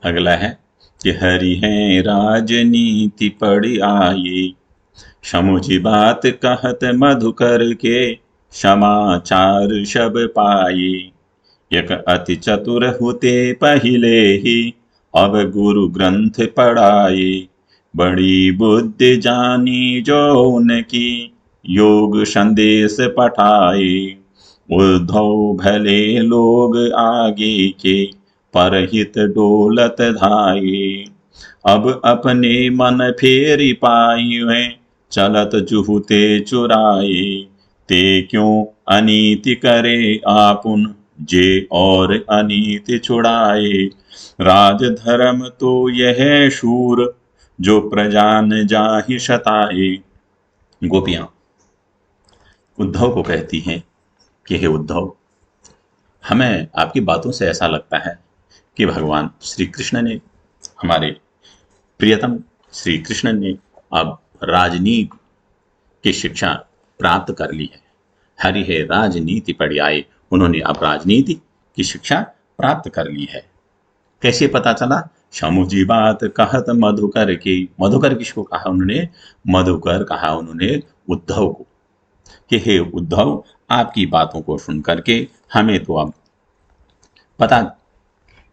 अगला है कि हरि है राजनीति पढ़ आए, समुझी बात कहत मधुकर के, समाचार सब पाए। एक अति चतुर होते पहिले ही, अब गुरु ग्रंथ पढ़ाए। बड़ी बुद्धि जानी जो उनकी, योग संदेश पठाए। उद्धव भले लोग आगे के, परहित डोलत धाये। अब अपने मन फेरी पाई है, चलत जुहुते चुराए। ते क्यों अनीति करे आपुन, जे और अनीति छुड़ाए। राजधर्म तो यह शूर, जो प्रजा न जाहि सताए। गोपियां उद्धव को कहती हैं कि हे उद्धव, हमें आपकी बातों से ऐसा लगता है कि भगवान श्री कृष्ण ने, हमारे प्रियतम श्री कृष्ण ने अब राजनीति की शिक्षा प्राप्त कर ली है। हरि है राजनीति पढ़ आए, उन्होंने अब राजनीति की शिक्षा प्राप्त कर ली है। कैसे पता चला? समुझी बात कहत मधुकर की। मधुकर किसको कहा उन्होंने? मधुकर कहा उन्होंने उद्धव को कि हे उद्धव, आपकी बातों को सुन करके हमें तो अब पता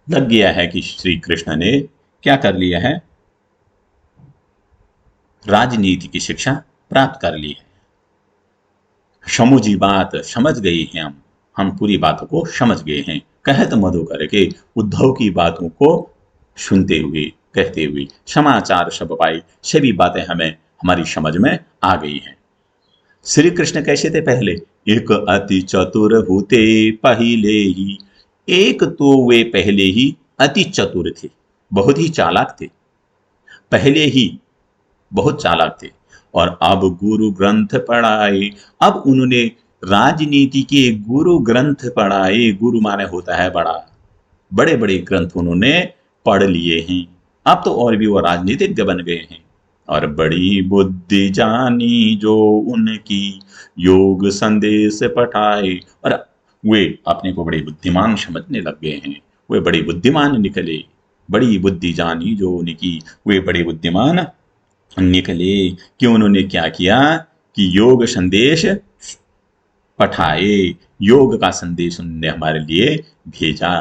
लग गया है कि श्री कृष्ण ने क्या कर लिया है, राजनीति की शिक्षा प्राप्त कर ली है। समुझी बात, समझ गए हैं हम पूरी बातों को समझ गए हैं। कहत मधुकर के, उद्धव की बातों को सुनते हुए, कहते हुए, समाचार सब पाई, सभी बातें हमें हमारी समझ में आ गई हैं। श्री कृष्ण कैसे थे पहले? एक अति चतुर होते पहिले ही। एक तो वे पहले ही अति चतुर थे, बहुत ही चालाक थे, पहले ही बहुत चालाक थे। और अब गुरु ग्रंथ पढ़ाए, अब उन्होंने राजनीति के गुरु ग्रंथ पढ़ाए। गुरु माने होता है बड़ा, बड़े बड़े ग्रंथ उन्होंने पढ़ लिए हैं। अब तो और भी वो राजनीतिज्ञ बन गए हैं। और बड़ी बुद्धि जानी जो उनकी, योग संदेश पठाए। और वे अपने को बड़े बुद्धिमान समझने लग गए हैं, वे बड़े बुद्धिमान निकले। बड़ी बुद्धि जानी जो उनकी, वे बड़े बुद्धिमान निकले कि उन्होंने क्या किया कि योग संदेश पठाए। योग का संदेश उन्होंने हमारे लिए भेजा,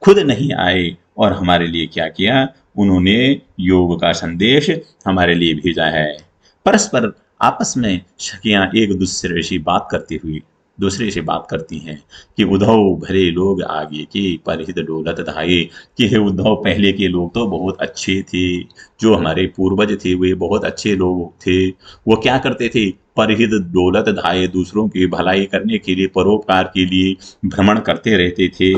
खुद नहीं आए और हमारे लिए क्या किया, उन्होंने योग का संदेश हमारे लिए भेजा है। परस्पर आपस में सखियां एक दूसरे से बात करती हुई दूसरे से बात करती हैं कि उद्धव भले लोग आगे के, परहित डोलत धाये। कि हे उद्धव, पहले के लोग तो बहुत अच्छे थे, जो हमारे पूर्वज थे वे बहुत अच्छे लोग थे। वो क्या करते थे? परहित डोलत धाये, दूसरों की भलाई करने के लिए, परोपकार के लिए भ्रमण करते रहते थे।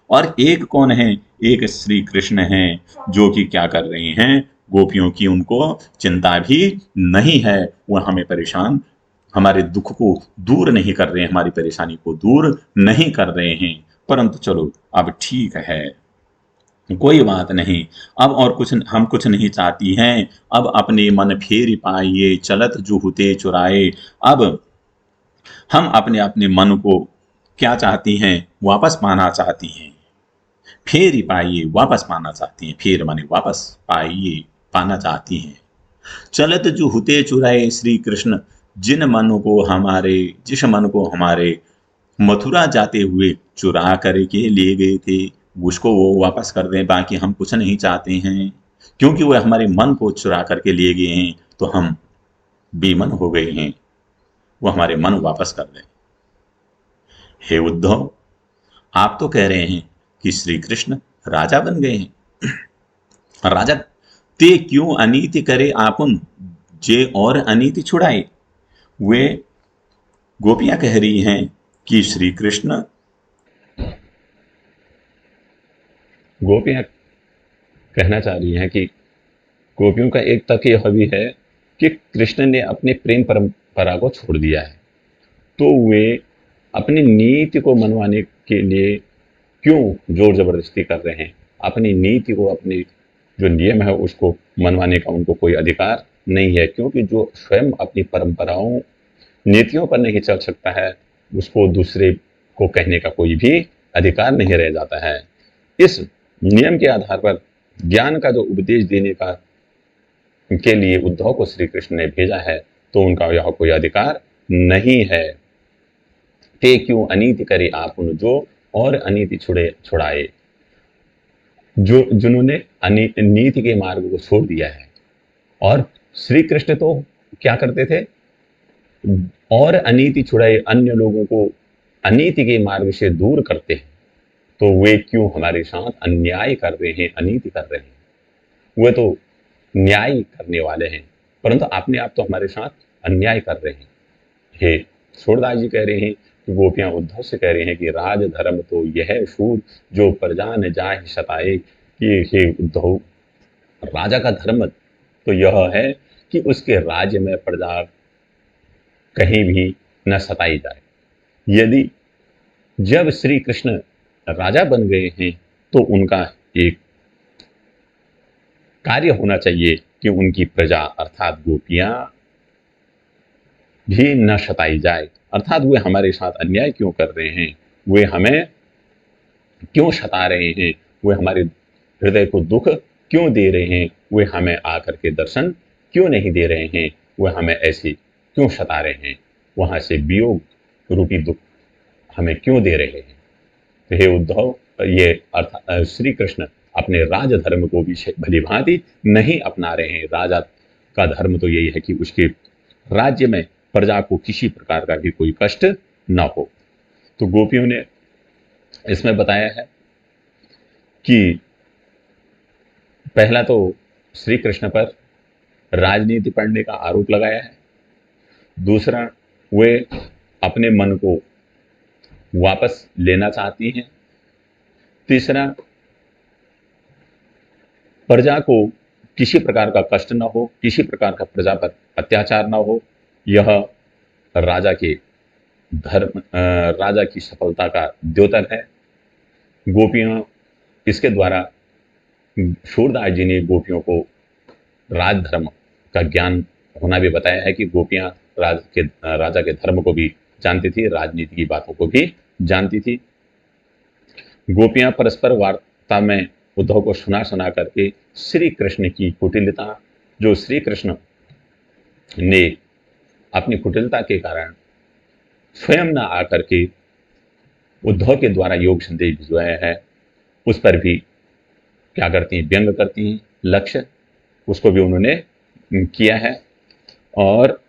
और एक कौन है? एक श्री कृष्ण हैं, जो कि क्या कर रहे हैं, गोपियों की उनको चिंता भी नहीं है। वो हमें परेशान, हमारे दुख को दूर नहीं कर रहे हैं, हमारी परेशानी को दूर नहीं कर रहे हैं। परंतु चलो अब ठीक है, कोई बात नहीं, अब और कुछ हम कुछ नहीं चाहती हैं। अब अपने मन फेर पाइए, चलत जुहुते चुराए। अब हम अपने अपने मन को क्या चाहती हैं? वापस पाना चाहती हैं। फेर पाइए, वापस पाना चाहती हैं। फेर माने वापस, पाइए पाना चाहती हैं। चलत जुहुते चुराए, श्री कृष्ण जिस मन को हमारे मथुरा जाते हुए चुरा करके ले गए थे, उसको वो वापस कर दें। बाकी हम कुछ नहीं चाहते हैं, क्योंकि वो हमारे मन को चुरा करके ले गए हैं, तो हम बेमन हो गए हैं। वो हमारे मन वापस कर दें। हे उद्धव, आप तो कह रहे हैं कि श्री कृष्ण राजा बन गए हैं। राजा ते क्यों अनीति करे आपुन, जे और अनीति छुड़ाए। वे गोपियां कह रही हैं कि श्री कृष्ण, गोपियां कहना चाह रही हैं कि गोपियों का एक तक यह भी है कि कृष्ण ने अपने प्रेम परंपरा को छोड़ दिया है, तो वे अपनी नीति को मनवाने के लिए क्यों जोर जबरदस्ती कर रहे हैं। अपनी नीति को, अपनी जो नियम है उसको मनवाने का उनको कोई अधिकार नहीं है, क्योंकि जो स्वयं अपनी परंपराओं, नीतियों पर नहीं चल सकता है, उसको दूसरे को कहने का कोई भी अधिकार नहीं रह जाता है। इस नियम के आधार पर ज्ञान का जो उपदेश देने का के लिए उद्धव को श्री कृष्ण ने भेजा है, तो उनका यह कोई अधिकार नहीं है। ते क्यों अनीति करे आपुन जो, और अनीति छुड़ाए, जो जिन्होंने नीति के मार्ग को छोड़ दिया है। और श्री कृष्ण तो क्या करते थे, और अनीति छुड़ाए, अन्य लोगों को अनीति के मार्ग से दूर करते हैं। तो वे क्यों हमारे साथ अन्याय कर रहे हैं, अनीति कर रहे हैं। वे तो न्याय करने वाले हैं, परंतु अपने आप तो हमारे साथ अन्याय कर रहे हैं। हे सूरदास जी कह रहे हैं कि गोपियां उद्धव से कह रहे हैं कि राज धर्म तो यह शूर, जो प्रजा न जाहि सताए। कि हे उद्धव, राजा का धर्म तो यह है कि उसके राज्य में प्रजा कहीं भी न सताई जाए। यदि जब श्री कृष्ण राजा बन गए हैं, तो उनका एक कार्य होना चाहिए कि उनकी प्रजा अर्थात गोपियां भी न सताई जाए। अर्थात वे हमारे साथ अन्याय क्यों कर रहे हैं, वे हमें क्यों सता रहे हैं, वे हमारे हृदय को दुख क्यों दे रहे हैं, वे हमें आकर के दर्शन क्यों नहीं दे रहे हैं, वे हमें ऐसे क्यों सता रहे हैं, वहां से वियोग रूपी दुख हमें क्यों दे रहे हैं। तो हे उद्धव, ये अर्थात श्री कृष्ण अपने राज धर्म को भी भली भांति नहीं अपना रहे हैं। राजा का धर्म तो यही है कि उसके राज्य में प्रजा को किसी प्रकार का भी कोई कष्ट न हो। तो गोपियों ने इसमें बताया है कि पहला तो श्री कृष्ण पर राजनीति पढ़ने का आरोप लगाया है। दूसरा, वे अपने मन को वापस लेना चाहती हैं। तीसरा, प्रजा को किसी प्रकार का कष्ट न हो, किसी प्रकार का प्रजा पर अत्याचार न हो, यह राजा के राजा की सफलता का द्योतक है। गोपियां इसके द्वारा, सूरदास जी ने गोपियों को राजधर्म का ज्ञान होना भी बताया है कि गोपियां राजा के धर्म को भी जानती थी, राजनीति की बातों को भी जानती थी। गोपियां परस्पर वार्ता में उद्धव को सुना सुना करके श्री कृष्ण की कुटिलता, जो श्री कृष्ण ने अपनी कुटिलता के कारण स्वयं न आकर के उद्धव के द्वारा योग संदेश भिजवाया है, उस पर भी क्या करती हैं, व्यंग करती हैं। लक्ष्य उसको भी उन्होंने किया है। और